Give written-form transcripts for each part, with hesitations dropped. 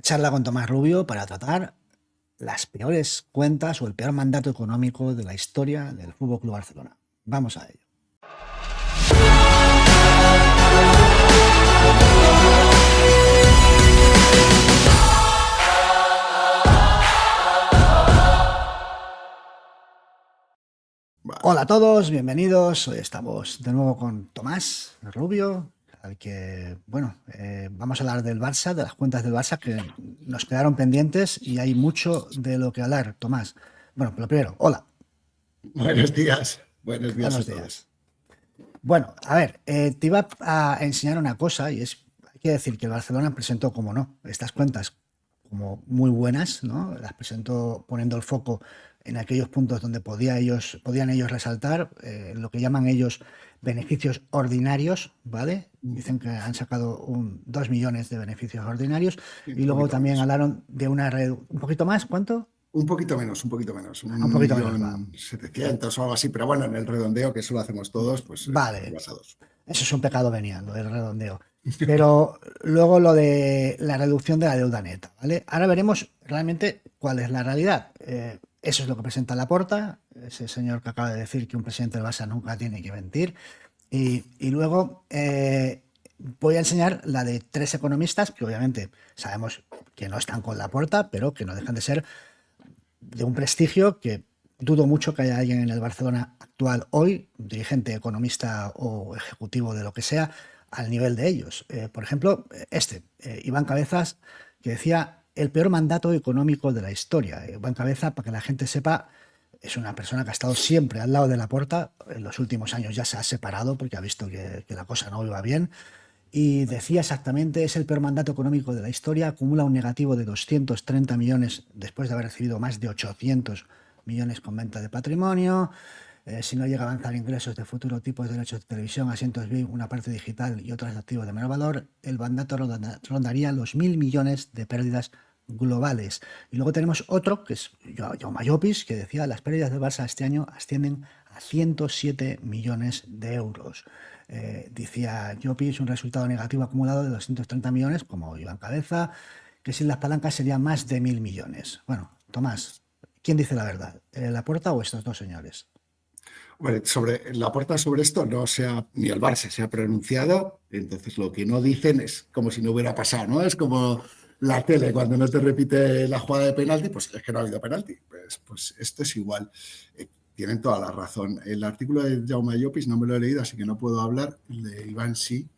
charla con Tomás Rubio para tratar las peores cuentas o el peor mandato económico de la historia del Fútbol Club Barcelona. Vamos a ello. Hola a todos, bienvenidos. Hoy estamos de nuevo con Tomás Rubio, al que, vamos a hablar del Barça, de las cuentas del Barça que nos quedaron pendientes y hay mucho de lo que hablar, Tomás. Bueno, lo primero, hola. Buenos días a Buenos todos. días. Bueno, a ver, te iba a enseñar una cosa y es, hay que decir que el Barcelona presentó, como no, estas cuentas como muy buenas, ¿no? Las presentó poniendo el foco en aquellos puntos donde podían ellos resaltar lo que llaman ellos beneficios ordinarios, ¿vale? Dicen que han sacado 2 millones de beneficios ordinarios Sí, y un luego poquito también menos. hablaron de un poquito más, ¿cuánto? Un poquito menos, un poquito menos. Un Un poquito menos, va. millón setecientos o algo así, pero bueno, en el redondeo, que eso lo hacemos todos, pues Vale, basados. eso es un pecado venial, lo del redondeo. Pero luego lo de la reducción de la deuda neta, ¿vale? Ahora veremos realmente cuál es la realidad. Eso es lo que presenta Laporta, ese señor que acaba de decir que un presidente del Barça nunca tiene que mentir. Y luego voy a enseñar la de tres economistas que obviamente sabemos que no están con Laporta, pero que no dejan de ser de un prestigio que dudo mucho que haya alguien en el Barcelona actual hoy, dirigente, economista o ejecutivo de lo que sea, al nivel de ellos. Por ejemplo, Iván Cabezas, que decía el peor mandato económico de la historia. Iván Cabeza, para que la gente sepa, es una persona que ha estado siempre al lado de Laporta. En los últimos años ya se ha separado porque ha visto que la cosa no iba bien. Y decía exactamente, es el peor mandato económico de la historia, acumula un negativo de 230 millones después de haber recibido más de 800 millones con venta de patrimonio. Si no llega a avanzar ingresos de futuro tipos de derechos de televisión, asientos VIP, una parte digital y otros activos de menor valor, el mandato rondaría los 1.000 millones de pérdidas globales. Y luego tenemos otro, que es Jaume Llopis, que decía las pérdidas del Barça este año ascienden a 107 millones de euros. Decía Llopis un resultado negativo acumulado de 230 millones, como Iván Cabeza, que sin las palancas sería más de 1.000 millones. Bueno, Tomás, ¿quién dice la verdad? ¿Laporta o estos dos señores? Bueno, sobre Laporta sobre esto no se ha, ni el Barça se ha pronunciado, entonces lo que no dicen es como si no hubiera pasado, ¿no? Es como la tele, cuando no te repite la jugada de penalti, pues es que no ha habido penalti. Pues esto es igual. Tienen toda la razón. El artículo de Jaume Llopis no me lo he leído, así que no puedo hablar. El de Iván sí.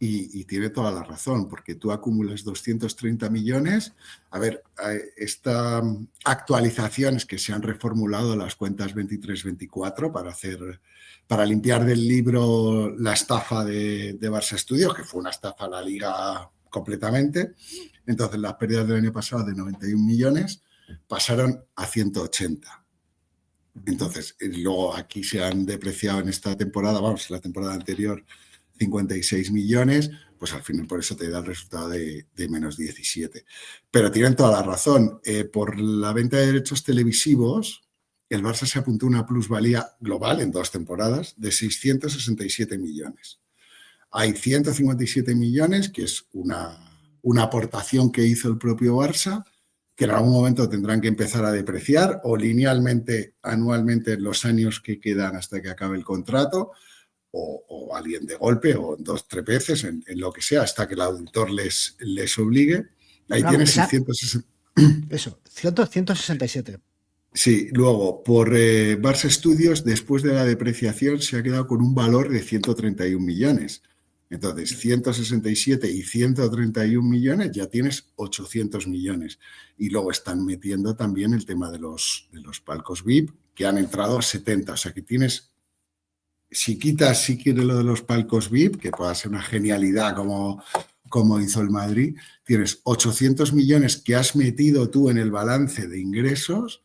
Y tiene toda la razón, porque tú acumulas 230 millones. A ver, esta actualización es que se han reformulado las cuentas 23-24 para limpiar del libro la estafa de Barça Studios, que fue una estafa a la liga completamente. Entonces, las pérdidas del año pasado de 91 millones pasaron a 180. Entonces, luego aquí se han depreciado en esta temporada, vamos, la temporada anterior, 56 millones, pues al final por eso te da el resultado de menos 17. Pero tienen toda la razón. Por la venta de derechos televisivos, el Barça se apuntó una plusvalía global en 2 temporadas de 667 millones. Hay 157 millones, que es una aportación que hizo el propio Barça, que en algún momento tendrán que empezar a depreciar o linealmente, anualmente, en los años que quedan hasta que acabe el contrato, o alguien de golpe, o 2-3 veces, en lo que sea, hasta que el auditor les obligue. Ahí Pero vamos, tienes 660. eso, 167. Sí, luego, por Barça Studios, después de la depreciación, se ha quedado con un valor de 131 millones. Entonces, 167 y 131 millones, ya tienes 800 millones. Y luego están metiendo también el tema de los palcos VIP, que han entrado a 70. O sea que tienes, si quitas, si quieres lo de los palcos VIP, que pueda ser una genialidad como hizo el Madrid, tienes 800 millones que has metido tú en el balance de ingresos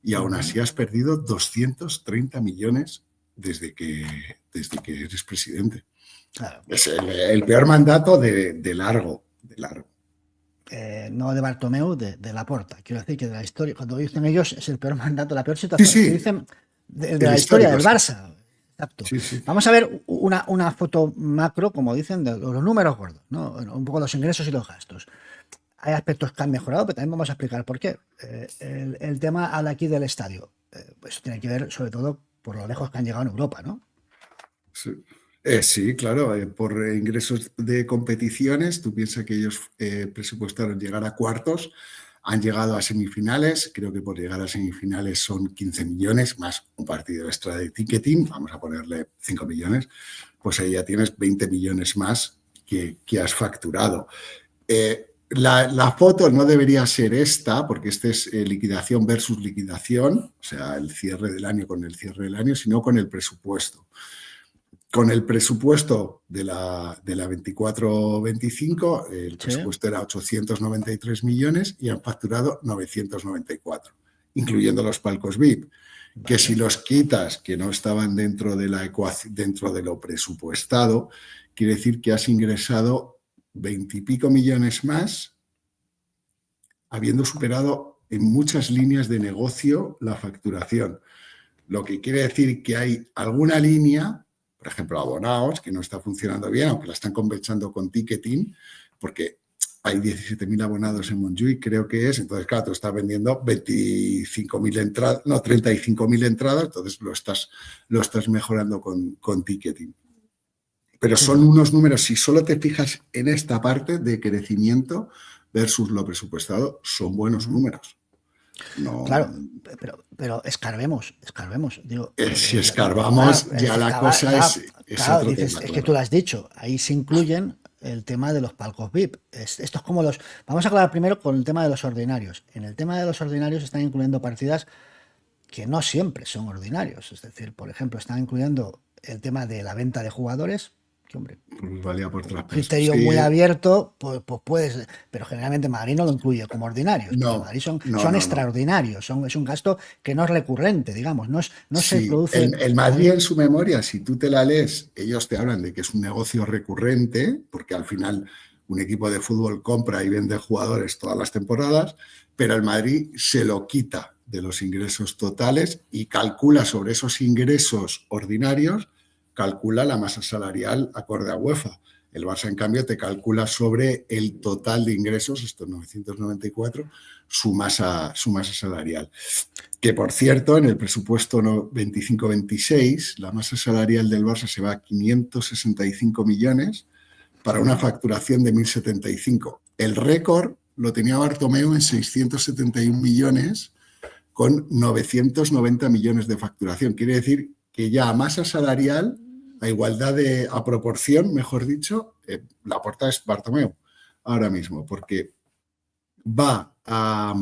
y aún así has perdido 230 millones desde que eres presidente. Claro. Es el peor mandato de largo. No de Bartomeu, de Laporta. Quiero decir que de la historia, cuando dicen ellos, es el peor mandato, la peor Sí, situación. Es que sí, dicen de el la historia histórico, del sí. Barça. Exacto. Sí, sí. Vamos a ver una foto macro, como dicen, de los números gordos, ¿no? Un poco los ingresos y los gastos. hay aspectos que han mejorado, pero también vamos a explicar por qué. El tema habla aquí del estadio. Pues tiene que ver sobre todo por lo lejos que han llegado en Europa, ¿no? Sí, sí, claro, por ingresos de competiciones, tú piensas que ellos presupuestaron llegar a cuartos, han llegado a semifinales, creo que por llegar a semifinales son 15 millones más un partido extra de ticketing, vamos a ponerle 5 millones, pues ahí ya tienes 20 millones más que has facturado. La foto no debería ser esta, porque este es liquidación versus liquidación, o sea, el cierre del año con el cierre del año, sino con el presupuesto. Con el presupuesto de la 24-25, el Sí, presupuesto era 893 millones y han facturado 994, incluyendo los palcos VIP, que si vale. los quitas, que no estaban dentro de la ecuación, dentro de lo presupuestado, quiere decir que has ingresado 20 y pico millones más, habiendo superado en muchas líneas de negocio la facturación. Lo que quiere decir que hay alguna línea, por ejemplo, abonados, que no está funcionando bien, aunque la están compensando con ticketing, porque hay 17.000 abonados en Montjuïc, creo que es. Entonces, claro, tú estás vendiendo 25.000 entradas, no, 35.000 entradas, entonces lo estás mejorando con ticketing. Pero Sí, son unos números, si solo te fijas en esta parte de crecimiento versus lo presupuestado, son buenos números. No, claro, pero escarbemos. Digo, si claro, escarbamos, ya la cosa es claro, otro dices, tema, es que tú claro. lo has dicho, ahí se incluyen el tema de los palcos VIP. Esto es como los. Vamos a hablar primero con el tema de los ordinarios. En el tema de los ordinarios están incluyendo partidas que no siempre son ordinarios. Es decir, por ejemplo, están incluyendo el tema de la venta de jugadores, que hombre, Pues valía por un traspaso. criterio Sí, muy abierto, pues puedes, pero generalmente Madrid no lo incluye como ordinarios, porque no, Madrid no, son no, no. extraordinarios, es un gasto que no es recurrente, digamos, no se Sí, produce. el Madrid en su memoria, si tú te la lees, ellos te hablan de que es un negocio recurrente, porque al final un equipo de fútbol compra y vende jugadores todas las temporadas, pero el Madrid se lo quita de los ingresos totales y calcula sobre esos ingresos ordinarios, calcula la masa salarial acorde a UEFA. El Barça, en cambio, te calcula sobre el total de ingresos, estos 994, su masa salarial. Que, por cierto, en el presupuesto 25-26, la masa salarial del Barça se va a 565 millones para Sí, una facturación de 1.075. El récord lo tenía Bartomeu en 671 millones con 990 millones de facturación. Quiere decir que ya a masa salarial, a proporción, mejor dicho, la porta es Bartomeu ahora mismo, porque va a,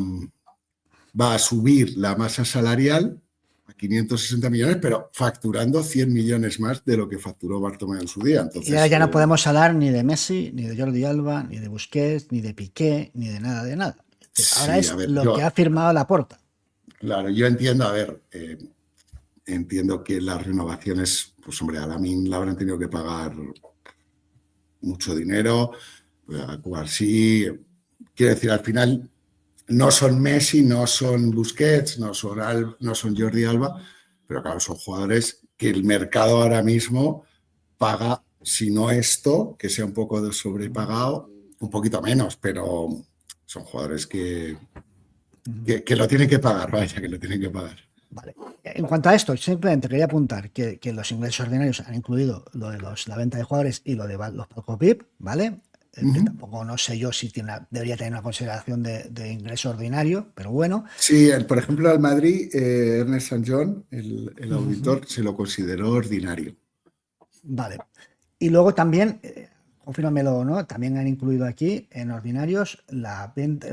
va a subir la masa salarial a 560 millones, pero facturando 100 millones más de lo que facturó Bartomeu en su día. y ahora Entonces, ya no podemos hablar ni de Messi, ni de Jordi Alba, ni de Busquets, ni de Piqué, ni de nada de nada. Es decir, ahora sí, a es ver, lo que ha firmado Laporta. claro, yo entiendo, a ver, entiendo que las renovaciones, pues hombre, a Lamine la habrán tenido que pagar mucho dinero, a Cubarsí, quiero decir, al final no son Messi, no son Busquets, no son Jordi Alba, pero claro, son jugadores que el mercado ahora mismo paga, si no esto, que sea un poco de sobrepagado, un poquito menos, pero son jugadores que lo tienen que pagar, vaya, que lo tienen que pagar. Vale. En cuanto a esto, simplemente quería apuntar que los ingresos ordinarios han incluido lo de la venta de jugadores y lo de los palcos VIP, ¿vale? Que Ujú. tampoco no sé yo si debería tener una consideración de ingreso ordinario, pero bueno. Sí, por ejemplo, al Madrid, Ernest St. John, el Ujú. auditor, se lo consideró ordinario. Vale. Y luego también, confírmamelo, ¿no? También han incluido aquí en ordinarios la venta,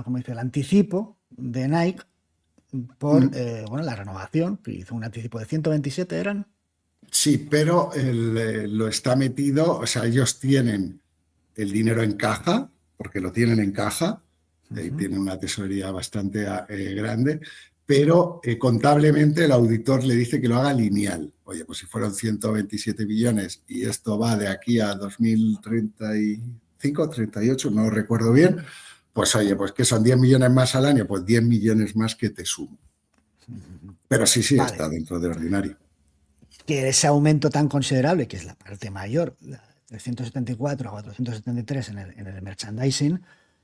¿cómo dice? El anticipo de Nike por Mm. bueno, la renovación, que hizo un anticipo de 127, ¿eran? Sí, pero lo está metido, o sea, ellos tienen el dinero en caja, porque lo tienen en caja, Ujú. tienen una tesorería bastante grande, pero contablemente el auditor le dice que lo haga lineal. Oye, pues si fueron 127 billones y esto va de aquí a 2035, 38, no recuerdo bien, pues oye, pues que son 10 millones más al año, pues 10 millones más que te sumo. Pero sí, sí, Vale. está dentro de ordinario. Que ese aumento tan considerable, que es la parte mayor, 374 a 473 en el merchandising,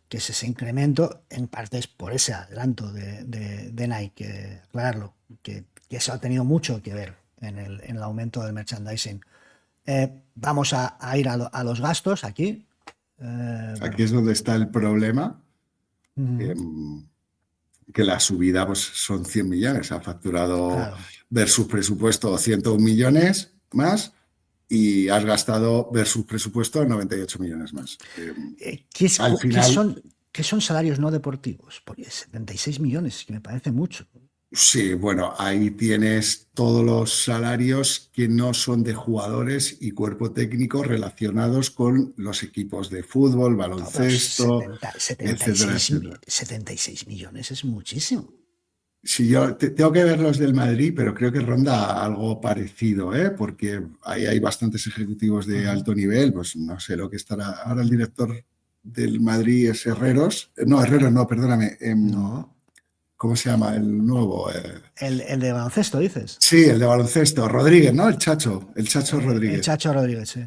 que es ese incremento, en parte es por ese adelanto de Nike, aclararlo, que eso ha tenido mucho que ver en el aumento del merchandising. Vamos a ir a los gastos aquí. Aquí es donde está el problema, que la subida pues, son 100 millones. Ha facturado claro. versus presupuesto 101 millones más y has gastado versus presupuesto 98 millones más. Al final, ¿Qué son salarios no deportivos? Porque 76 millones, que me parece mucho. sí, bueno, ahí tienes todos los salarios que no son de jugadores y cuerpo técnico relacionados con los equipos de fútbol, baloncesto, etcétera, etcétera. 76 millones es muchísimo. Sí, yo tengo que ver los del Madrid, pero creo que ronda algo parecido, ¿eh? Porque ahí hay bastantes ejecutivos de alto nivel, pues no sé lo que estará. Ahora el director del Madrid es Herreros. No, Herreros no, perdóname. No. ¿Cómo se llama? El nuevo. El de baloncesto, dices. Sí, el de baloncesto. Rodríguez, ¿no? El Chacho Rodríguez. El Chacho Rodríguez, sí.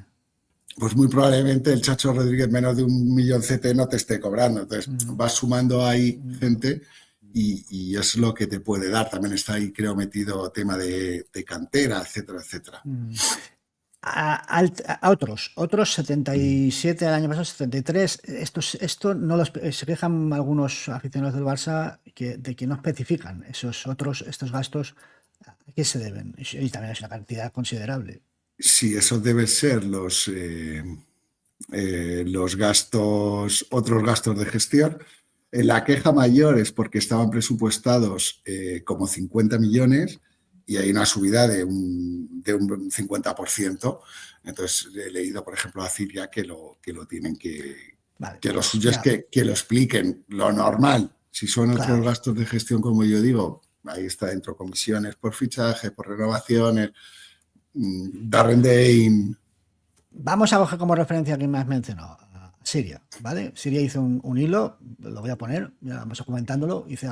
Pues muy probablemente el Chacho Rodríguez menos de 1.000.000 no te esté cobrando. Entonces vas sumando ahí gente y es lo que te puede dar. También está ahí, creo, metido tema de cantera, etcétera, etcétera. A otros 77 el año pasado, 73. Esto no se quejan algunos aficionados del Barça de que no especifican estos gastos a qué se deben. Y también es una cantidad considerable. Sí, eso debe ser los gastos, otros gastos de gestión. La queja mayor es porque estaban presupuestados como 50 millones y hay una subida de un 50%. Entonces he leído, por ejemplo, a Ciria que lo tienen Vale, que lo pues, suyo es que lo expliquen, lo normal. Si son otros claro. gastos de gestión, como yo digo, ahí está dentro comisiones por fichaje, por renovaciones, Darren Dane. Vamos a coger como referencia que me has mencionado, a Siria, ¿vale? Siria hizo un hilo, lo voy a poner, ya vamos comentándolo, dice,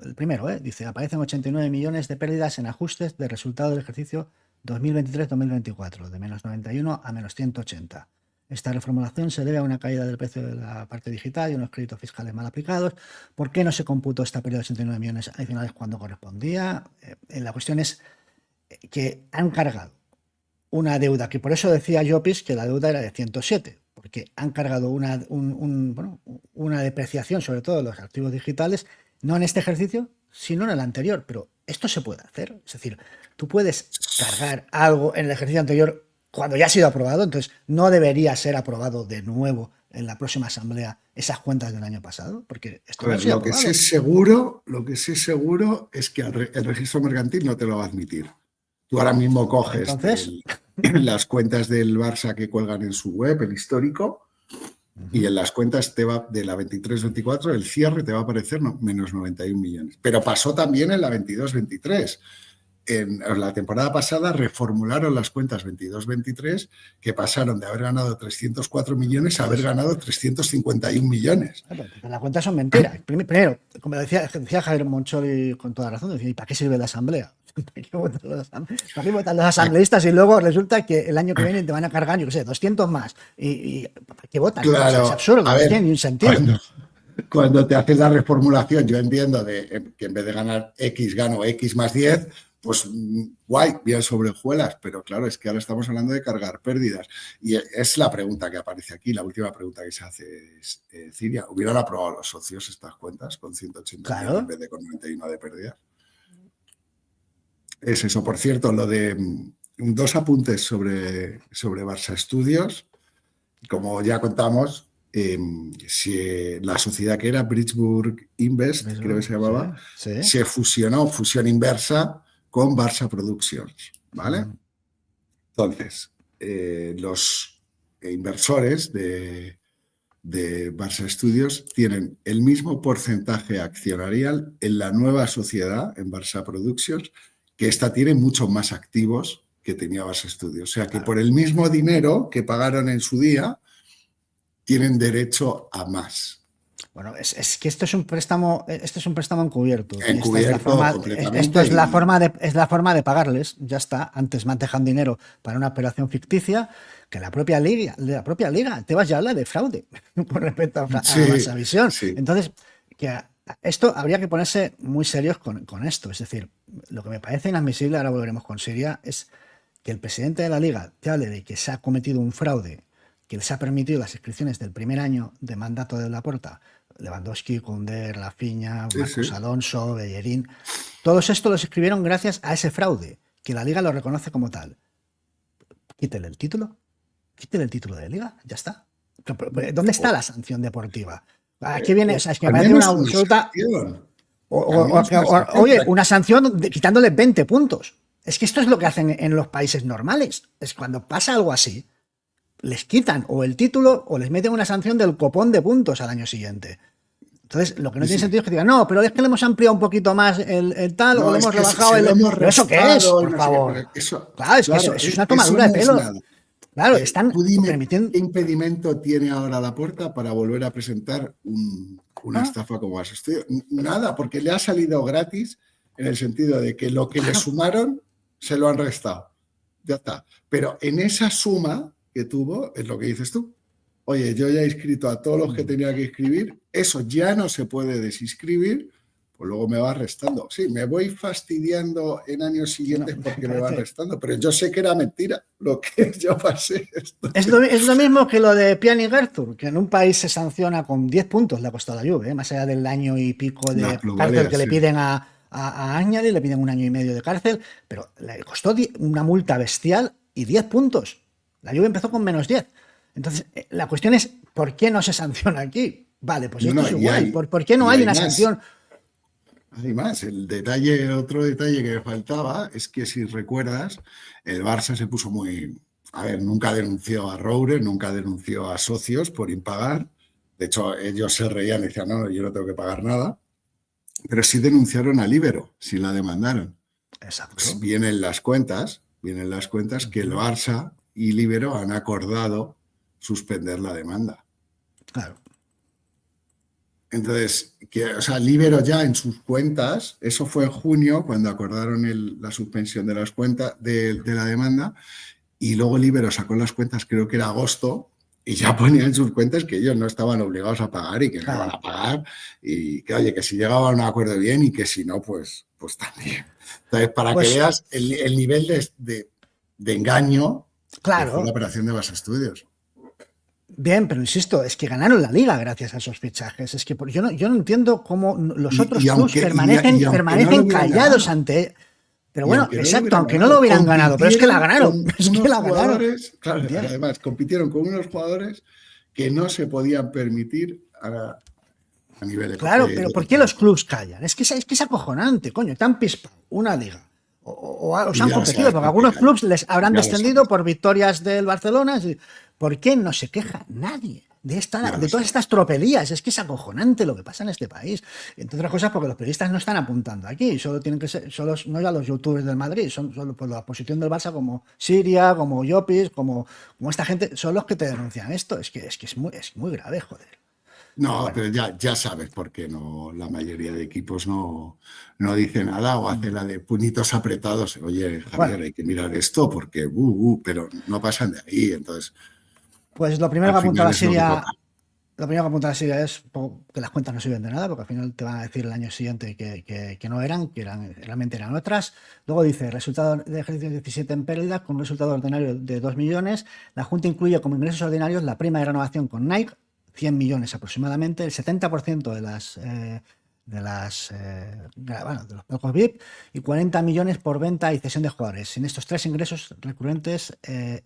el primero, dice, aparecen 89 millones de pérdidas en ajustes de resultado del ejercicio 2023-2024, de menos 91 a menos 180. Esta reformulación se debe a una caída del precio de la parte digital y unos créditos fiscales mal aplicados. ¿Por qué no se computó esta pérdida de 89 millones adicionales cuando correspondía? La cuestión es que han cargado una deuda, que por eso decía Llopis que la deuda era de 107, porque han cargado una depreciación, sobre todo de los activos digitales, no en este ejercicio, sino en el anterior. Pero esto se puede hacer. Es decir, tú puedes cargar algo en el ejercicio anterior cuando ya ha sido aprobado, entonces no debería ser aprobado de nuevo en la próxima asamblea esas cuentas del año pasado, porque esto no ha sido aprobado. Lo que sé seguro es que el registro mercantil no te lo va a admitir. Tú ahora mismo coges las cuentas del Barça que cuelgan en su web, el histórico, y en las cuentas de la 23-24, el cierre te va a aparecer menos 91 millones. Pero pasó también en la 22-23. En la temporada pasada reformularon las cuentas 22-23, que pasaron de haber ganado 304 millones a haber ganado 351 millones. Las cuentas son mentiras. Primero, como decía Javier Moncholi con toda razón, decía, ¿y para qué sirve la asamblea? ¿Para qué votan los asambleístas y luego resulta que el año que viene te van a cargar, yo qué sé, 200 más? ¿Y para qué votan? Claro, es absurdo, no tiene ni un sentido. Cuando te haces la reformulación, yo entiendo que en vez de ganar X, gano X más 10, pues guay, bien sobre hojuelas, pero claro, es que ahora estamos hablando de cargar pérdidas. Y es la pregunta que aparece aquí, la última pregunta que se hace es, Ciria, ¿hubieran aprobado los socios estas cuentas con 180 millones en vez de con 91 de pérdidas? Es eso, por cierto, lo de dos apuntes sobre Barça Studios. Como ya contamos, si la sociedad que era Bridgeburg Invest, creo que se llamaba, se fusionó, fusión inversa, con Barça Productions, ¿vale? Entonces, los inversores de Barça Studios tienen el mismo porcentaje accionarial en la nueva sociedad, en Barça Productions, que esta tiene muchos más activos que tenía Barça Studios. O sea, que por el mismo dinero que pagaron en su día, tienen derecho a más. Bueno, es que esto es un préstamo encubierto. Y esta es la Encubierto forma, esto completamente es la forma de pagarles. Ya está. Antes más dejan dinero para una operación ficticia que la propia liga. Tebas ya habla de fraude con respecto a sí, Basavisión. sí. Entonces, esto habría que ponerse muy serios con esto. Es decir, lo que me parece inadmisible, ahora volveremos con Siria, es que el presidente de la liga te hable de que se ha cometido un fraude que les ha permitido las inscripciones del primer año de mandato de Laporta, Lewandowski, Koundé, Rafinha, Sí, Marcos sí. Alonso, Bellerín, todos estos los escribieron gracias a ese fraude, que la liga lo reconoce como tal. Quítele el título de liga, ya está. ¿Dónde está O, la sanción deportiva? Aquí viene, o sea, es que me al parece una menos una absoluta. sanción. Al menos una sanción Oye, para una sanción quitándole 20 puntos. Es que esto es lo que hacen en los países normales. Es cuando pasa algo así, les quitan o el título o les meten una sanción del copón de puntos al año siguiente. Entonces, lo que no sí, tiene sí. sentido es que digan, no, pero es que le hemos ampliado un poquito más el tal o No, le es hemos que rebajado se lo el. hemos ¿Pero eso qué es? restado y Por no sé qué, favor. pero eso, Claro, es que eso, claro, eso es una eso tomadura de no es pelo. nada. Claro, están Tú dime permitiendo. qué impedimento tiene ahora Laporta para volver a presentar una Ah, estafa como has estudiado. Nada, porque le ha salido gratis en el sentido de que lo que le claro, sumaron se lo han restado. Ya está. Pero en esa suma que tuvo, es lo que dices tú. Oye, yo ya he inscrito a todos los que tenía que inscribir, eso ya no se puede desinscribir, pues luego me va restando. Sí, me voy fastidiando en años no, siguientes me porque me van parece. restando, pero yo sé que era mentira lo que yo pasé. Es lo mismo que lo de Pjanic Arthur, que en un país se sanciona con 10 puntos, le ha costado la Juve, más allá del año y pico Las de cárcel que plusvalías, le sí. piden a Añali, le piden un año y medio de cárcel, pero le costó una multa bestial y 10 puntos. La Juve empezó con -10. Entonces, la cuestión es, ¿por qué no se sanciona aquí? Vale, pues No, esto no, es igual. ¿Por qué no y hay hay una más. sanción? Hay más. El detalle, otro detalle que me faltaba es que si recuerdas, el Barça se puso muy. A ver, nunca denunció a Roure, nunca denunció a socios por impagar. De hecho, ellos se reían y decían, no, yo no tengo que pagar nada. Pero sí denunciaron a Libero, sí la demandaron. Pues Exacto. vienen las cuentas que el Ujú. Barça y Libero han acordado suspender la demanda. Claro. Entonces, o sea, Libero ya en sus cuentas, eso fue en junio cuando acordaron la suspensión de las cuentas de la demanda, y luego Libero sacó las cuentas, creo que era agosto, y ya ponía en sus cuentas que ellos no estaban obligados a pagar y que no iban Claro. a pagar, y que oye, que si llegaban a un acuerdo bien y que si no, pues también. Entonces, para que Pues veas el nivel de engaño que fue la claro, operación de Base Estudios. bien, pero insisto, es que ganaron la liga gracias a esos fichajes. Es que yo no entiendo cómo los otros Y clubs aunque, y aunque no lo permanecen hubieran callados ganado, ante. Pero y bueno, aunque no lo exacto, hubieran aunque no lo ganado, hubieran ganado, pero es que la compitieron ganaron. con Es que unos la ganaron. jugadores, claro, Bien. además, compitieron con unos jugadores que no se podían permitir a nivel Claro, pero ¿por qué deportivo. los clubs callan? Es que es acojonante, coño. Te han pispado una liga. O se han Ya competido, sabes porque por qué algunos callan, clubs les habrán ya lo descendido sabes, por victorias del Barcelona. ¿Por qué no se queja nadie ya lo de todas sabes. estas tropelías? Es que es acojonante lo que pasa en este país. Entre otras cosas, porque los periodistas no están apuntando aquí. Solo tienen que ser, no ya los youtubers del Madrid, son solo por la posición del Barça, como Siria, como Llopis, como esta gente, son los que te denuncian esto. Es muy grave, joder. Pero No, bueno. pero ya sabes por qué no, la mayoría de equipos no dice nada o hace la de puñitos apretados. Oye, Javier, Bueno, hay que mirar esto porque, pero no pasan de ahí. Entonces, pues lo primero al que apunta final la es lo que toca. Siria. Lo primero que apunta la Siria es que las cuentas no sirven de nada, porque al final te van a decir el año siguiente que no eran, realmente eran otras. Luego dice, resultado de ejercicio 17 en pérdida, con un resultado ordinario de 2 millones. La Junta incluye como ingresos ordinarios la prima de renovación con Nike, 100 millones aproximadamente, el 70% de los palcos VIP y 40 millones por venta y cesión de jugadores. Sin estos tres ingresos recurrentes,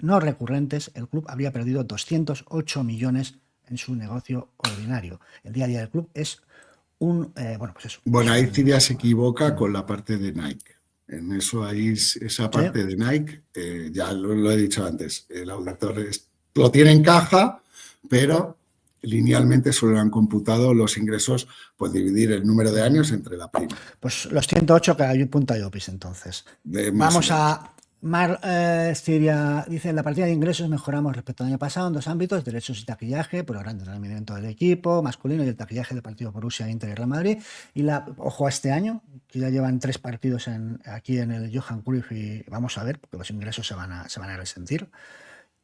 no recurrentes, el club habría perdido 208 millones en su negocio ordinario. El día a día del club es bueno, pues eso, Bueno, ahí Cidia se equivoca con la parte de Nike. En eso, ahí, esa sí, parte de Nike, ya lo he dicho antes, el auditor lo tiene en caja, pero linealmente solo han computado los ingresos, pues dividir el número de años entre la prima, pues los 108 que hay punta y opis entonces. de más o Vamos menos. a, Mar Siria dice: en la partida de ingresos mejoramos respecto al año pasado en dos ámbitos: derechos y taquillaje por el gran rendimiento del equipo masculino y el taquillaje del partido Borussia, Inter y Real Madrid. Y ojo a este año, que ya llevan 3 partidos aquí en el Johan Cruyff, y vamos a ver, porque los ingresos se van a resentir.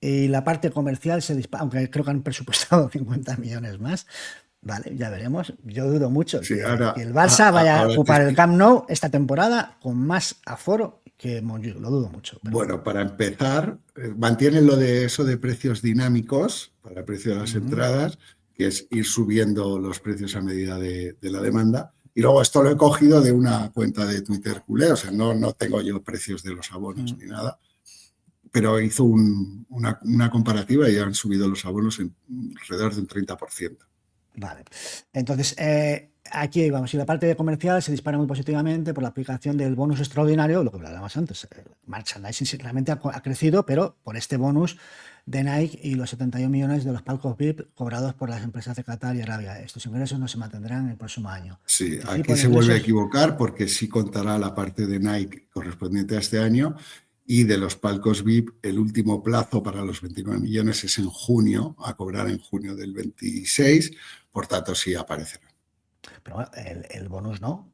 Y la parte comercial se dispara, aunque creo que han presupuestado 50 millones más. Vale, ya veremos. Yo dudo mucho Sí, que el Barça vaya a ocupar el Camp Nou esta temporada con más aforo que Montjuic. Lo dudo mucho. Bueno, para empezar, mantienen lo de eso de precios dinámicos para el precio de las entradas, que es ir subiendo los precios a medida de la demanda. Y luego esto lo he cogido de una cuenta de Twitter culé, o sea, no tengo yo precios de los abonos ni nada, pero hizo una comparativa y han subido los abonos en alrededor de un 30%. Vale. Entonces, aquí vamos. Y la parte de comercial se dispara muy positivamente por la aplicación del bonus extraordinario, lo que hablábamos antes. El merchandising sí, realmente ha crecido, pero por este bonus de Nike y los 71 millones de los palcos VIP cobrados por las empresas de Qatar y Arabia. Estos ingresos no se mantendrán el próximo año. Sí, Este aquí tipo de se vuelve a ingresos, equivocar porque sí contará la parte de Nike correspondiente a este año y de los palcos VIP, el último plazo para los 29 millones es en junio, a cobrar en junio del 26, por tanto sí aparecerá. pero bueno, el bonus no.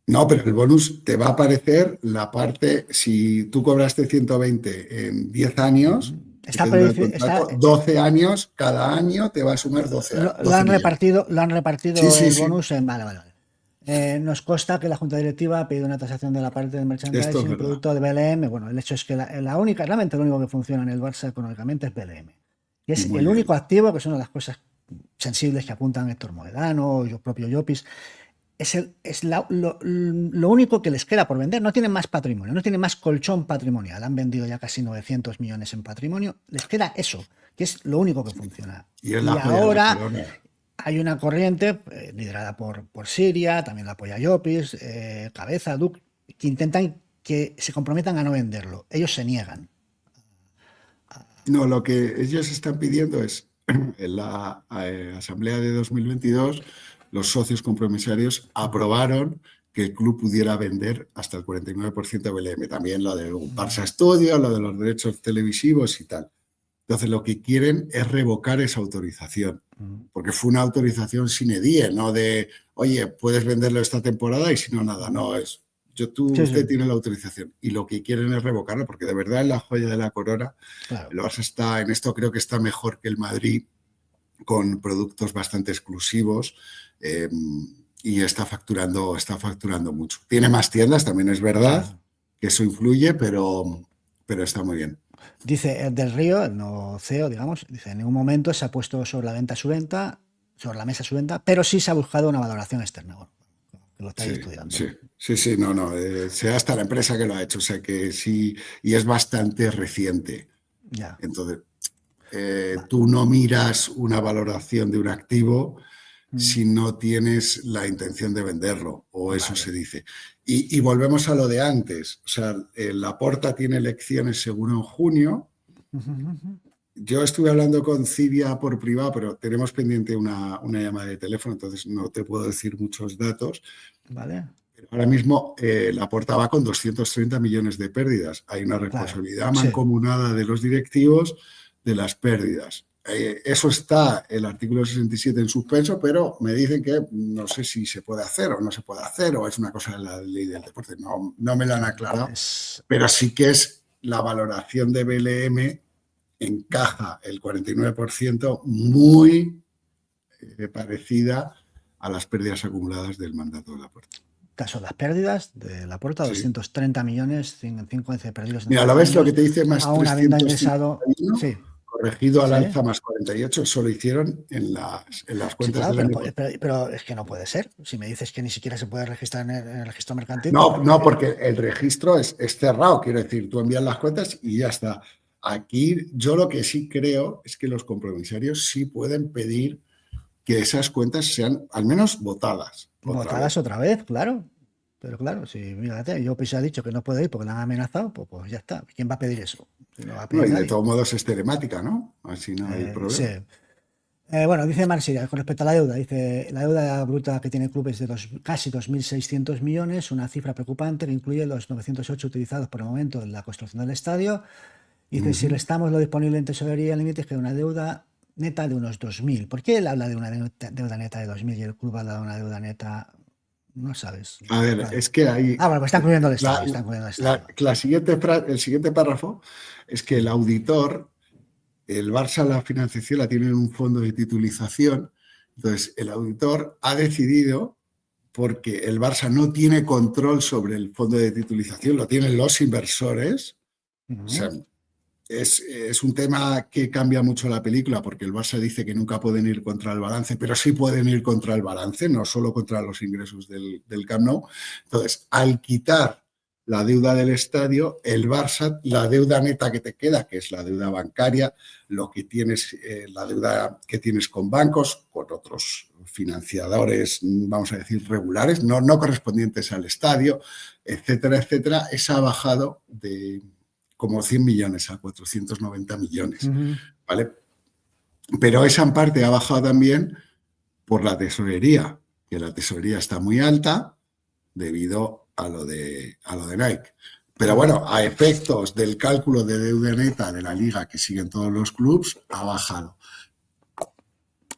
No, pero el bonus te va a aparecer la parte, si tú cobraste 120 en 10 años, que Está, te dura el está, contrato, 12 años, cada año te va a sumar 12, lo 12 han millones. repartido Sí, sí, el sí, bonus en. Vale, vale, vale. Nos consta que la Junta Directiva ha pedido una tasación de la parte del esto es merchandising, verdad. producto de BLM. Bueno, el hecho es que realmente lo único que funciona en el Barça económicamente es BLM. Y es Muy el único bien. activo, que es una de las cosas sensibles que apuntan Héctor Moedano, yo propio Llopis. Es lo único que les queda por vender. No tienen más patrimonio, no tienen más colchón patrimonial. Han vendido ya casi 900 millones en patrimonio. Les queda eso, que es lo único que funciona. Y es la Y joya de la ahora corona. hay una corriente liderada por Siria, también la apoya Llopis, Cabeza, Duc, que intentan que se comprometan a no venderlo. Ellos se niegan. No, lo que ellos están pidiendo es, en la asamblea de 2022, los socios compromisarios aprobaron que el club pudiera vender hasta el 49% de BLM. También lo de Barça Studio, lo de los derechos televisivos y tal. Entonces, lo que quieren es revocar esa autorización, porque fue una autorización sine die, no de, oye, puedes venderlo esta temporada y si no, nada. No, Sí, usted sí, tiene la autorización y lo que quieren es revocarlo, porque de verdad es la joya de la corona. claro. El Barça está, en esto creo que está mejor que el Madrid, con productos bastante exclusivos y está facturando mucho. Tiene más tiendas, también es verdad, Claro. que eso influye, pero está muy bien. Dice el del Río, el no CEO, digamos, dice: en ningún momento se ha puesto sobre sobre la mesa su venta, pero sí se ha buscado una valoración externa. Bueno, que lo estáis Sí, estudiando. sí, sí, sí, no, sea hasta la empresa que lo ha hecho, o sea que sí, y es bastante reciente. Ya, Entonces, va. tú no miras una valoración de un activo Mm, si no tienes la intención de venderlo, o eso se Vale. dice. Y volvemos a lo de antes, o sea, Laporta tiene elecciones seguro en junio. Yo estuve hablando con Cidia por privado, pero tenemos pendiente una llamada de teléfono, entonces no te puedo decir muchos datos. Vale. Ahora mismo Laporta va con 230 millones de pérdidas. Hay una Claro. responsabilidad Sí. mancomunada de los directivos de las pérdidas. Eso está el artículo 67 en suspenso, pero me dicen que no sé si se puede hacer o no se puede hacer, o es una cosa de la ley del deporte. No me lo han aclarado, Es, pero sí que es la valoración de BLM encaja el 49% muy parecida a las pérdidas acumuladas del mandato de Laporta. caso, las pérdidas de la puerta, Sí. 230 millones, 5 perdidos en Mira, ¿lo 5 ves lo que años, te dice más aún habiendo ingresado. 351? Sí, Corregido al sí, alza más 48, eso lo hicieron en las sí, cuentas claro, del pero, año pasado. pero es que no puede ser. Si me dices que ni siquiera se puede registrar en el registro mercantil, No, porque no, porque el registro es cerrado, quiero decir, tú envías las cuentas y ya está. Aquí yo lo que sí creo es que los compromisarios sí pueden pedir que esas cuentas sean al menos votadas otra votadas vez. otra vez, claro. Pero claro, si fíjate, yo pues ha dicho que no puede ir porque le han amenazado, pues ya está. ¿Quién va a pedir eso? Si no va a No, pedir y de nadie. todos modos es telemática, ¿no? Así no hay Sí. problema. Bueno, dice Marsella, con respecto a la deuda, dice la deuda bruta que tiene el club es de casi 2.600 millones, una cifra preocupante que incluye los 908 utilizados por el momento en la construcción del estadio. Dice, si Ujú. restamos lo disponible en tesorería, el límite queda una deuda neta de unos 2.000. ¿Por qué él habla de una deuda neta de 2.000 y el club habla de una deuda neta? No sabes. A ver, Claro. es que hay Ah, bueno, pues está incluyendo el la, estadio, está incluyendo el la- estadio. la siguiente el siguiente párrafo es que el auditor, el Barça la financiación la tiene en un fondo de titulización, entonces el auditor ha decidido, porque el Barça no tiene control sobre el fondo de titulización, lo tienen los inversores, o sea, Ujú. es un tema que cambia mucho la película porque el Barça dice que nunca pueden ir contra el balance, pero sí pueden ir contra el balance, no solo contra los ingresos del Camp Nou. Entonces, al quitar la deuda del estadio, el Barça, la deuda neta que te queda, que es la deuda bancaria, lo que tienes, la deuda que tienes con bancos, con otros financiadores, vamos a decir, regulares, no correspondientes al estadio, etcétera, etcétera, esa ha bajado de como 100 millones a 490 millones, Ujú. ¿vale? Pero esa en parte ha bajado también por la tesorería, que la tesorería está muy alta debido a lo de Nike. Pero Ujú. bueno, a efectos del cálculo de deuda neta de la liga que siguen todos los clubes, ha bajado.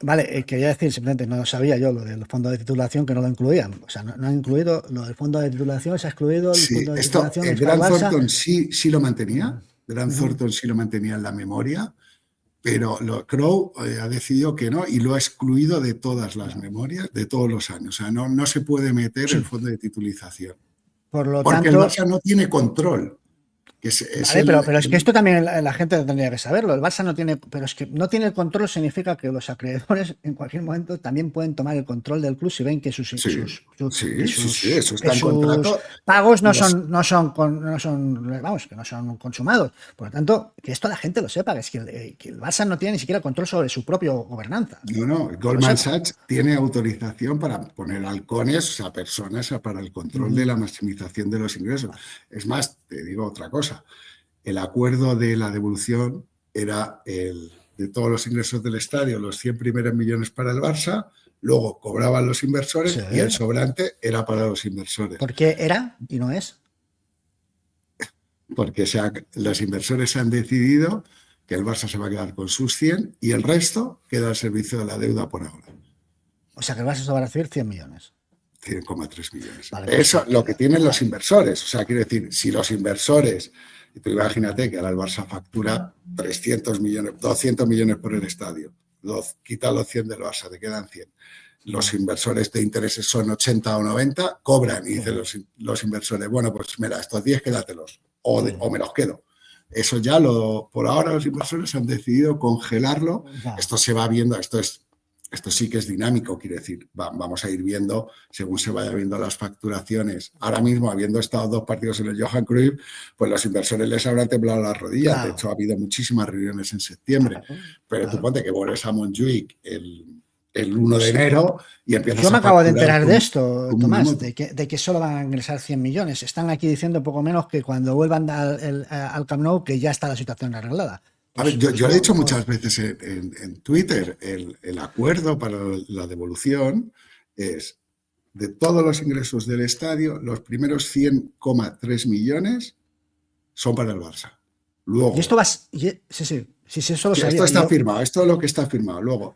Vale, quería decir, simplemente no sabía yo lo del fondo de titulación que no lo incluían. O sea, no han incluido lo del fondo de titulación, se ha excluido el Sí, fondo de esto, titulación, es para el Grant Barça. Thornton sí lo Ujú. mantenía, Grant Ujú. Thornton sí lo mantenía en la memoria, pero Crow ha decidido que no y lo ha excluido de todas las Ya. memorias de todos los años. O sea, no se puede meter el Sí. fondo de titulización. Por lo Porque el tanto, Barça no tiene control, que es vale, pero es que esto también la gente tendría que saberlo. El Barça no tiene, pero es que no tiene el control significa que los acreedores en cualquier momento también pueden tomar el control del club si ven que Sí, sí, eso que está en sus contrato. pagos Los, no son, vamos, que no son consumados. Por lo tanto, que esto la gente lo sepa, que el Barça no tiene ni siquiera el control sobre su propia gobernanza. no, Que lo Goldman sepa. Sachs tiene autorización para poner halcones, o sea, personas para el control de Ujú. la maximización de los ingresos. Vale. Es más, te digo otra cosa. El acuerdo de la devolución era el de todos los ingresos del estadio, los 100 primeros millones para el Barça, luego cobraban los Sí. inversores y el sobrante era para los inversores. ¿Por qué era y no es? Porque los inversores han decidido que el Barça se va a quedar con sus 100 y el resto queda al servicio de la deuda por ahora. O sea, que el Barça se va a recibir 100 millones. 100,3 millones. Vale, pues Eso es lo que tienen los vale. inversores. O sea, quiero decir, si los inversores, tú imagínate que ahora el Barça factura 300 millones, 200 millones por el estadio, quita los 100 del Barça, te quedan 100. Los inversores de intereses son 80 o 90, cobran y Sí, dicen los inversores, bueno, pues mira, estos 10 quédatelos sí. o me los quedo. Eso ya por ahora los inversores han decidido congelarlo. Va. Esto se va viendo, esto sí que es dinámico, quiere decir, vamos a ir viendo según se vaya viendo las facturaciones. Ahora mismo, habiendo estado 2 partidos en el Johan Cruyff, pues los inversores les habrán temblado las rodillas. De Claro, hecho, ha habido muchísimas reuniones en septiembre. claro, Pero tú claro. ponte que vuelves a Montjuic el 1 de Pues enero y yo empiezas me a acabo de facturar enterar de esto, como una Tomás, moto. de que solo van a ingresar 100 millones. Están aquí diciendo poco menos que cuando vuelvan al Camp Nou que ya está la situación arreglada. A ver, Pues yo he dicho no. muchas veces en Twitter, el acuerdo para la devolución es de todos los ingresos del estadio, los primeros 100,3 millones son para el Barça. Y esto Luego, vas. Sí, sí, sí, sí, eso lo sí, esto sabía. Y está yo, firmado, esto es lo que está firmado. Luego,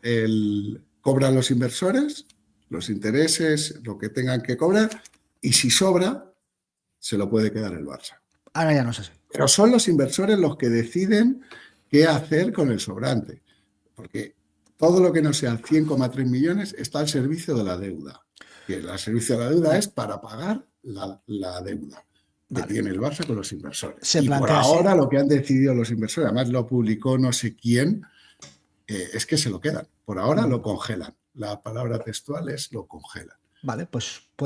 cobran los inversores, los intereses, lo que tengan que cobrar, y si sobra, se lo puede quedar el Barça. ahora ya no sé. Pero son los inversores los que deciden qué hacer con el sobrante, porque todo lo que no sea 100,3 millones está al servicio de la deuda, que el servicio de la deuda es para pagar la deuda que Vale. tiene el Barça con los inversores. Se Y por plantea así. ahora lo que han decidido los inversores, además lo publicó no sé quién, es que se lo quedan. Por ahora lo congelan. La palabra textual es lo congelan. Vale,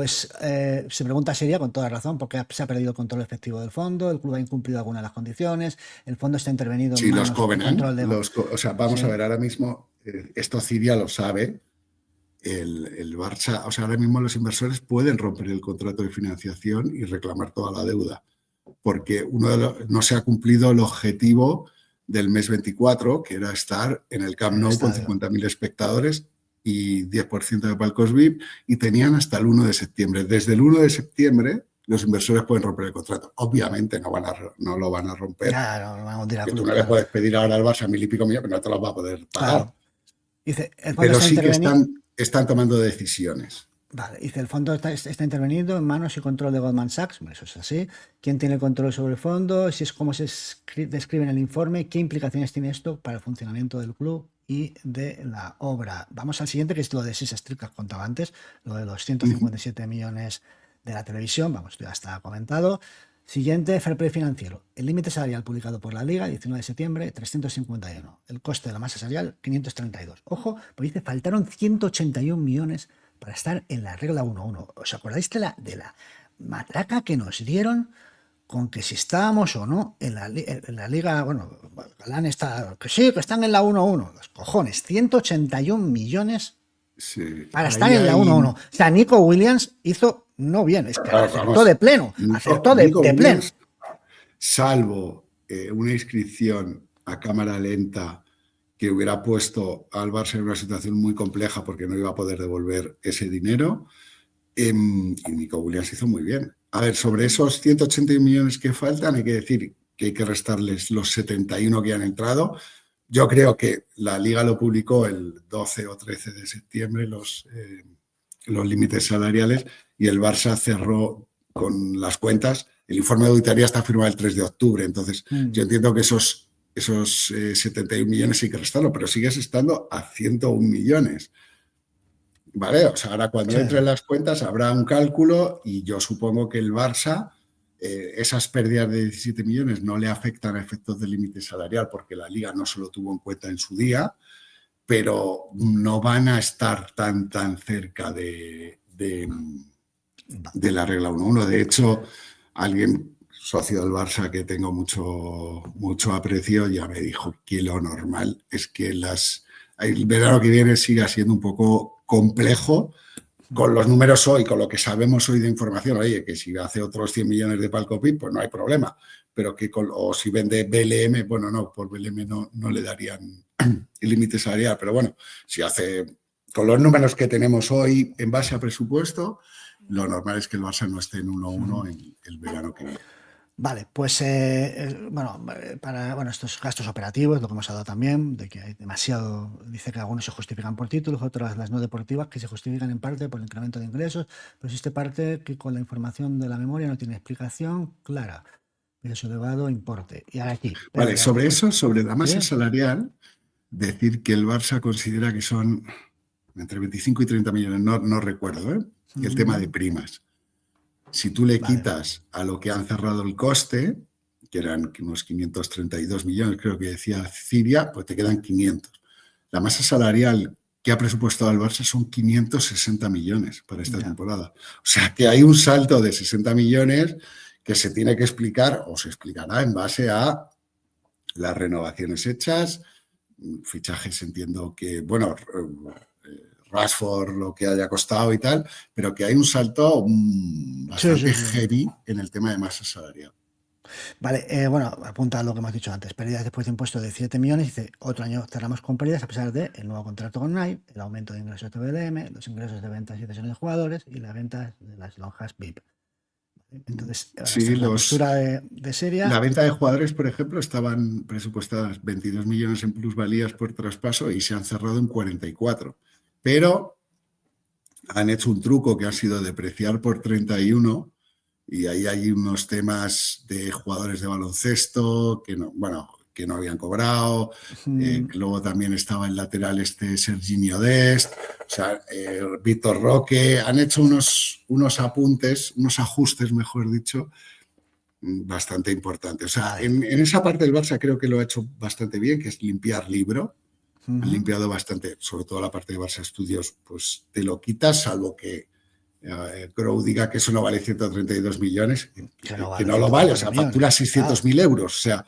se pregunta sería con toda razón, porque se ha perdido el control efectivo del fondo, el club ha incumplido algunas de las condiciones, el fondo está intervenido en Si los manos, en Covenant, control de. o sea, vamos a Sí, ver, ahora mismo, esto Ciria lo sabe, el Barça, o sea, ahora mismo los inversores pueden romper el contrato de financiación y reclamar toda la deuda, porque no se ha cumplido el objetivo del mes 24, que era estar en el Camp Nou con 50.000 espectadores y 10% de palcos VIP, y tenían hasta el 1 de septiembre. Desde el 1 de septiembre los inversores pueden romper el contrato. Obviamente no lo van a romper. Claro, vamos a ir a que club, tú no le puedes pedir ahora al Barça 1.000 y pico millones, pero no te los va a poder pagar. Claro. Dice, el fondo Pero está sí que están tomando decisiones. Vale, dice, el fondo está interveniendo en manos y control de Goldman Sachs. Bueno, eso es así. ¿Quién tiene control sobre el fondo? Si es como se describe en el informe, ¿qué implicaciones tiene esto para el funcionamiento del club y de la obra? Vamos al siguiente, que es lo de Six Street que os contaba antes, lo de los 157 millones de la televisión. Vamos, esto ya está comentado. Siguiente, fair play financiero. El límite salarial publicado por la Liga, 19 de septiembre, 351. El coste de la masa salarial, 532. Ojo, pues dice, faltaron 181 millones para estar en la regla 1-1. ¿Os acordáis de la matraca que nos dieron con que si estábamos o no en la liga? Bueno, Galán está, que sí, que están en la 1-1. Los cojones, 181 millones para estar en la 1-1. O sea, Nico Williams hizo no bien, es que acertó de pleno. Acertó de pleno. Salvo una inscripción a cámara lenta que hubiera puesto al Barça en una situación muy compleja porque no iba a poder devolver ese dinero. Y Nico Williams hizo muy bien. A ver, sobre esos 181 millones que faltan, hay que decir que hay que restarles los 71 que han entrado. Yo creo que la Liga lo publicó el 12 o 13 de septiembre, los límites salariales, y el Barça cerró con las cuentas. El informe de auditoría está firmado el 3 de octubre. Entonces, yo entiendo que esos 71 millones hay que restarlo, pero sigues estando a 101 millones. ¿Vale? O sea, ahora cuando entren las cuentas habrá un cálculo y yo supongo que el Barça, esas pérdidas de 17 millones no le afectan a efectos del límite salarial porque la Liga no se lo tuvo en cuenta en su día, pero no van a estar tan cerca de la regla 1-1. De hecho, alguien socio del Barça que tengo mucho aprecio ya me dijo que lo normal es que el verano que viene siga siendo un poco complejo con los números hoy, con lo que sabemos hoy de información. Oye, que si hace otros 100 millones de palco PIB, pues no hay problema, pero o si vende BLM, bueno, no, por BLM no le darían el límite salarial, pero bueno, si hace con los números que tenemos hoy en base a presupuesto, lo normal es que el Barça no esté en 1-1 en el verano que viene. Vale, pues para estos gastos operativos, lo que hemos hablado también, de que hay demasiado, dice que algunos se justifican por títulos, otras las no deportivas, que se justifican en parte por el incremento de ingresos, pero existe parte que con la información de la memoria no tiene explicación clara de su elevado importe. Y ahora aquí. Vale, sobre eso, sobre la masa salarial, decir que el Barça considera que son entre 25 y 30 millones, no recuerdo, y el tema de primas. Si tú le quitas a lo que han cerrado el coste, que eran unos 532 millones, creo que decía Ciria, pues te quedan 500. La masa salarial que ha presupuestado el Barça son 560 millones para esta temporada. O sea, que hay un salto de 60 millones que se tiene que explicar o se explicará en base a las renovaciones hechas, fichajes, entiendo que, bueno, Rashford, lo que haya costado y tal, pero que hay un salto bastante heavy en el tema de masa salarial. Vale, bueno, apunta a lo que hemos dicho antes. Pérdidas después de impuestos de 7 millones. Dice, otro año cerramos con pérdidas a pesar del nuevo contrato con Nike, el aumento de ingresos de BLM, los ingresos de ventas y cesiones de jugadores y las ventas de las lonjas VIP. Entonces, la postura de Seria. La venta de jugadores, por ejemplo, estaban presupuestadas 22 millones en plusvalías por traspaso y se han cerrado en 44. Pero han hecho un truco que ha sido depreciar por 31 y ahí hay unos temas de jugadores de baloncesto que no habían cobrado. Luego también estaba el lateral Serginho Dest, o sea, Víctor Roque. Han hecho unos apuntes, unos ajustes, mejor dicho, bastante importantes. O sea, en esa parte del Barça creo que lo ha hecho bastante bien, que es limpiar libro. Han limpiado bastante, sobre todo la parte de Barça Studios, pues te lo quitas, salvo que Crow diga que eso no vale 132 millones, que no lo vale, o sea, factura 600.000 euros, o sea,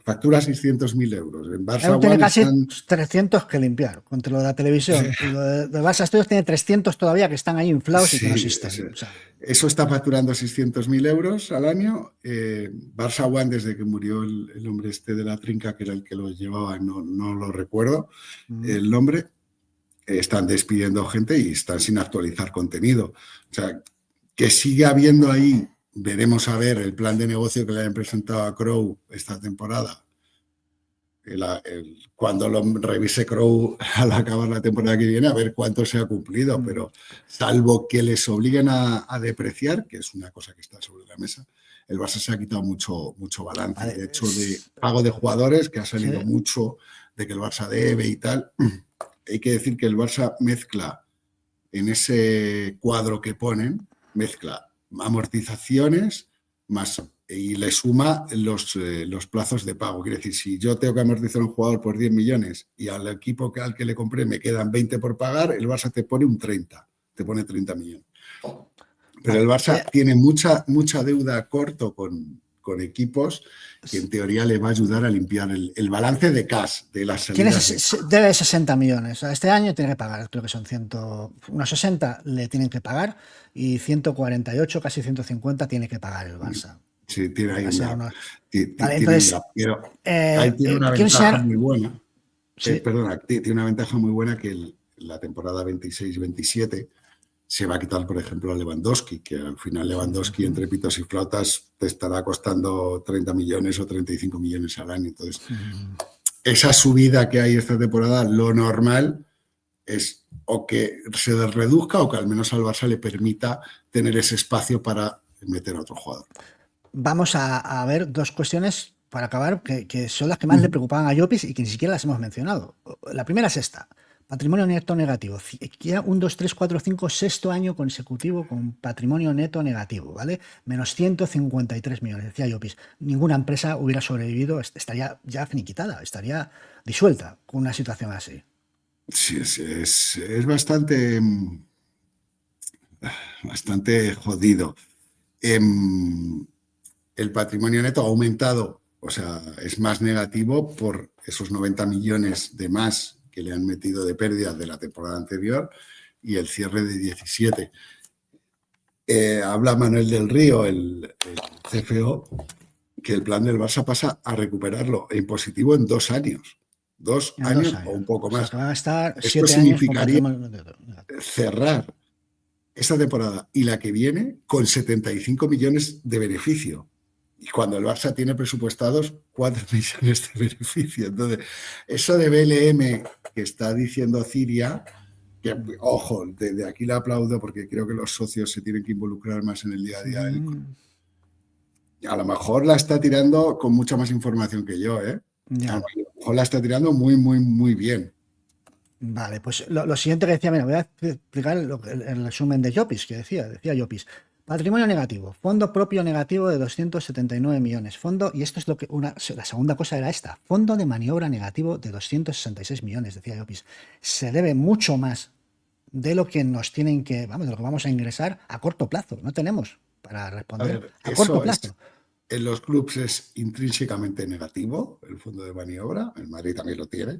factura 600.000 euros. En Barça Aún tiene One casi están... 300 que limpiar contra lo de la televisión. Y lo de Barça Studios tiene 300 todavía que están ahí inflados y que no Sí, existen. O sea, eso está facturando 600.000 euros al año. Barça One, desde que murió el hombre este de la trinca, que era el que lo llevaba, no lo recuerdo el nombre, están despidiendo gente y están sin actualizar contenido. O sea, que sigue habiendo ahí, veremos a ver el plan de negocio que le han presentado a Crow esta temporada. Cuando lo revise Crow al acabar la temporada que viene, a ver cuánto se ha cumplido, pero salvo que les obliguen a depreciar, que es una cosa que está sobre la mesa, el Barça se ha quitado mucho balance. vale, De hecho, de pago de jugadores, que ha salido sí. mucho, de que el Barça debe y tal. Hay que decir que el Barça mezcla en ese cuadro que ponen, mezcla amortizaciones más y le suma los plazos de pago. Quiere decir, si yo tengo que amortizar a un jugador por 10 millones y al equipo al que le compré me quedan 20 por pagar, el Barça te pone un 30, te pone 30 millones. Pero el Barça tiene mucha deuda a corto con equipos que en teoría le va a ayudar a limpiar el balance de cash, de las salidas. Debe 60 millones. Este año tiene que pagar, creo que son unos 60 le tienen que pagar y 148, casi 150 tiene que pagar el Barça. Sí, tiene ahí Vale, entonces, ahí tiene una ventaja muy buena. Sí. Perdona, tiene una ventaja muy buena que la temporada 26-27 se va a quitar, por ejemplo, a Lewandowski, que al final Lewandowski entre pitos y flautas te estará costando 30 millones o 35 millones al año. Entonces, esa subida que hay esta temporada, lo normal es o que se reduzca o que al menos al Barça le permita tener ese espacio para meter a otro jugador. Vamos a ver dos cuestiones para acabar que son las que más le preocupaban a Llopis y que ni siquiera las hemos mencionado. La primera es esta. Patrimonio neto negativo. Ya 1, 2, 3, 4, 5, sexto año consecutivo con patrimonio neto negativo, ¿vale? Menos 153 millones, decía Llopis. Ninguna empresa hubiera sobrevivido, estaría ya finiquitada, estaría disuelta con una situación así. Sí, es bastante jodido. El patrimonio neto ha aumentado, o sea, es más negativo por esos 90 millones de más que le han metido de pérdidas de la temporada anterior y el cierre de 17. Habla Manuel del Río, el CFO, que el plan del Barça pasa a recuperarlo en positivo en 2 años. 2 años o un poco más. O sea, que van a estar Esto 7 años significaría cerrar esta temporada y la que viene con 75 millones de beneficio. Y cuando el Barça tiene presupuestados 4 millones de beneficio. Entonces, eso de BLM que está diciendo Ciria, que, ojo, desde aquí le aplaudo porque creo que los socios se tienen que involucrar más en el día a día del club. A lo mejor la está tirando con mucha más información que yo, ¿eh? A lo mejor la está tirando muy bien. Vale, pues lo siguiente que decía, mira, voy a explicar el resumen de Llopis, que decía Llopis. Patrimonio negativo, fondo propio negativo de 279 millones, fondo, y esto es lo que la segunda cosa era esta, fondo de maniobra negativo de 266 millones, decía Llopis. Se debe mucho más de lo que nos tienen de lo que vamos a ingresar a corto plazo, no tenemos para responder a corto plazo. En los clubes es intrínsecamente negativo el fondo de maniobra, el Madrid también lo tiene.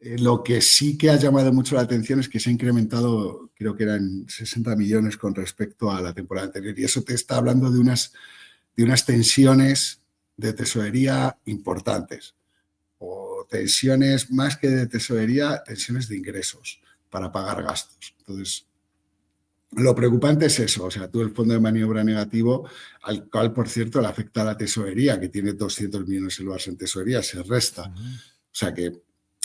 Lo que sí que ha llamado mucho la atención es que se ha incrementado, creo que eran 60 millones con respecto a la temporada anterior. Y eso te está hablando de unas tensiones de tesorería importantes. O tensiones más que de tesorería, tensiones de ingresos para pagar gastos. Entonces, lo preocupante es eso. O sea, tú el fondo de maniobra negativo, al cual, por cierto, le afecta a la tesorería, que tiene 200 millones el Barça en tesorería, se resta. O sea que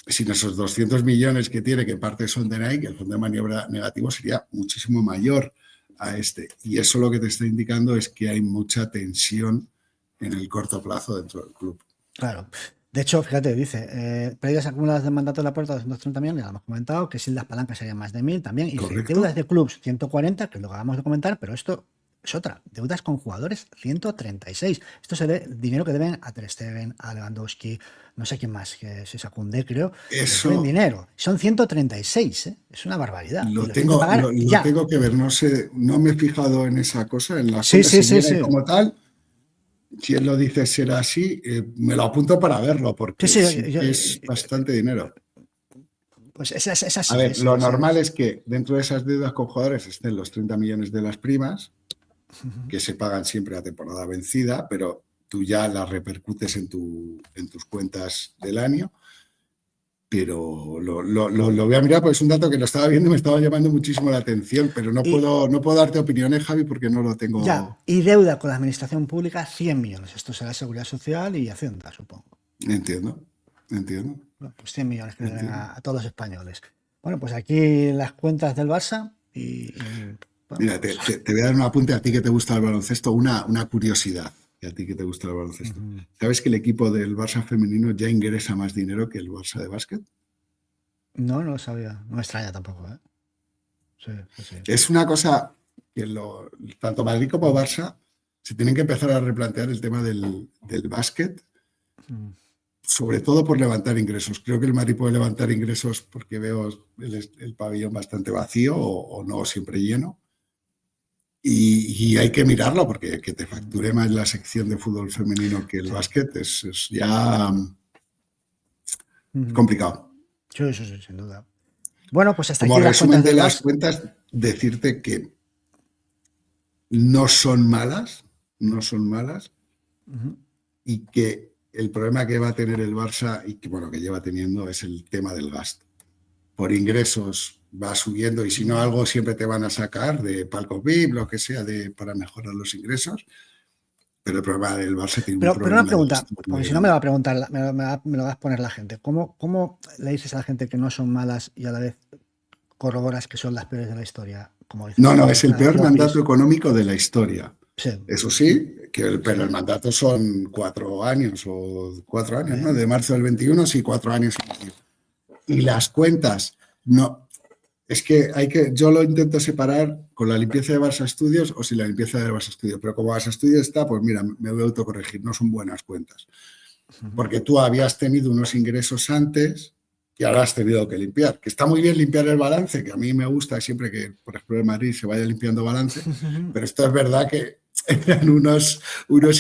sin esos 200 millones que tiene, que en parte son de Nike, el fondo de maniobra negativo sería muchísimo mayor a este. Y eso lo que te está indicando es que hay mucha tensión en el corto plazo dentro del club. Claro. De hecho, fíjate, dice, pérdidas acumuladas de mandato de la puerta 230 millones, ya lo hemos comentado, que si las palancas serían más de 1.000 también. Y dice, deudas de clubs 140, que lo acabamos de comentar, pero esto es otra. Deudas con jugadores 136. Esto es el dinero que deben a Ter Stegen, a Lewandowski, no sé quién más, que se Secundé, creo. Eso deben dinero. Son 136, ¿eh? Es una barbaridad. Lo tengo que ver, no sé, no me he fijado en esa cosa, en la sí. como tal. Si él lo dice será así, me lo apunto para verlo, porque Sí, sí que es bastante dinero. pues es A así. ver, lo normal es que dentro de esas deudas con jugadores estén los 30 millones de las primas, que se pagan siempre a temporada vencida, pero tú ya las repercutes en tus cuentas del año. Pero lo voy a mirar porque es un dato que lo estaba viendo y me estaba llamando muchísimo la atención, pero no Y puedo darte opiniones, Javi, porque no lo ya, tengo. y deuda con la administración pública, 100 millones. Esto será Seguridad Social y Hacienda, supongo. Entiendo, entiendo, Bueno, pues 100 millones que le den entiendo. a todos los españoles. Bueno, pues aquí las cuentas del Barça bueno, Mira, te, pues... te- te voy a dar un apunte a ti que te gusta el baloncesto, una curiosidad, y a ti que te gusta el baloncesto. Ujú. ¿Sabes que el equipo del Barça femenino ya ingresa más dinero que el Barça de básquet? No, no lo sabía. No me extraña tampoco, ¿eh? Sí, sí, sí. Es una cosa que tanto Madrid como Barça se tienen que empezar a replantear el tema del básquet, Mm. sobre todo por levantar ingresos. Creo que el Madrid puede levantar ingresos porque veo el pabellón bastante vacío o no siempre lleno. Y hay que mirarlo porque que te facture más la sección de fútbol femenino que el Sí. básquet es ya Ujú. complicado. Sí, sí, sí, sin duda. Bueno, pues hasta Como aquí las resumen cuentas de del las Barça. cuentas, decirte que no son malas, no son malas, Ujú. y que el problema que va a tener el Barça y que, bueno, que lleva teniendo es el tema del gasto. Por ingresos va subiendo y si no algo siempre te van a sacar de palco VIP, lo que sea, para mejorar los ingresos. Pero el problema del Barça tiene un Pero una problema de pregunta, gasto muy porque si no me grande. lo va a preguntar, me lo va a exponer la gente. ¿Cómo le dices a la gente que no son malas y a la vez corroboras que son las peores de la historia? Como dices No, tú, no, que es el están peor mandato floppies. económico de la historia. Sí, Eso sí, pero el sí. mandato son 4 años o 4 años, ¿no? Bien. De marzo del 21, sí, 4 años y medio. Y las cuentas, no. Es que yo lo intento separar con la limpieza de Barça Studios o sin la limpieza de Barça Studios. Pero como Barça Studios está, pues mira, me voy a autocorregir, no son buenas cuentas. Ujú. Porque tú habías tenido unos ingresos antes que ahora has tenido que limpiar. Que está muy bien limpiar el balance, que a mí me gusta siempre que, por ejemplo, en Madrid se vaya limpiando balance, pero esto es verdad que eran unos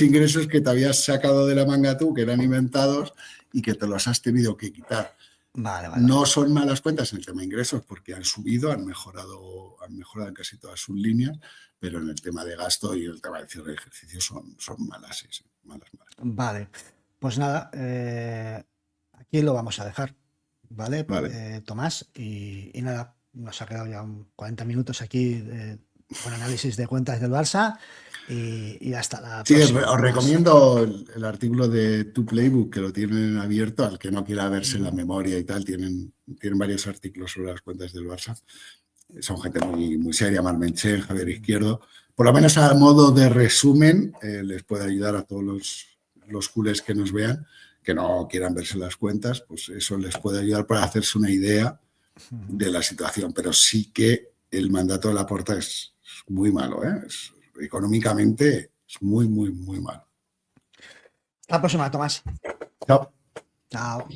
ingresos que te habías sacado de la manga tú, que eran inventados y que te los has tenido que quitar. Vale, vale, No vale. son malas cuentas en el tema de ingresos porque han subido, han mejorado en casi todas sus líneas, pero en el tema de gasto y el tema de cierre de ejercicio son malas, sí, sí, malas, malas. Vale. Pues nada, aquí lo vamos a dejar, ¿vale? Vale. Tomás, y nada, nos ha quedado ya 40 minutos aquí con análisis de cuentas del Barça y hasta la Sí, próxima, os Tomás. recomiendo el artículo de Tu Playbook, que lo tienen abierto, al que no quiera verse la Ujú. memoria y tal, tienen varios artículos sobre las cuentas del Barça. Son gente muy, muy seria, Marmenchen, Javier Izquierdo. Por lo menos a modo de resumen, les puede ayudar a todos los culés que nos vean, que no quieran verse las cuentas, pues eso les puede ayudar para hacerse una idea Ujú. de la situación. Pero sí que el mandato de Laporta es muy malo, ¿eh? Económicamente es muy, muy, muy malo. Hasta la próxima, Tomás. Chao. Chao.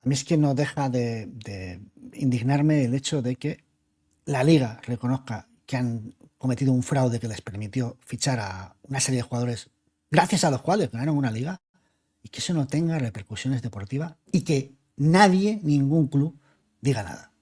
A mí es que no deja de indignarme el hecho de que la liga reconozca que han cometido un fraude que les permitió fichar a una serie de jugadores gracias a los cuales ganaron una liga y que eso no tenga repercusiones deportivas y que nadie, ningún club, diga nada.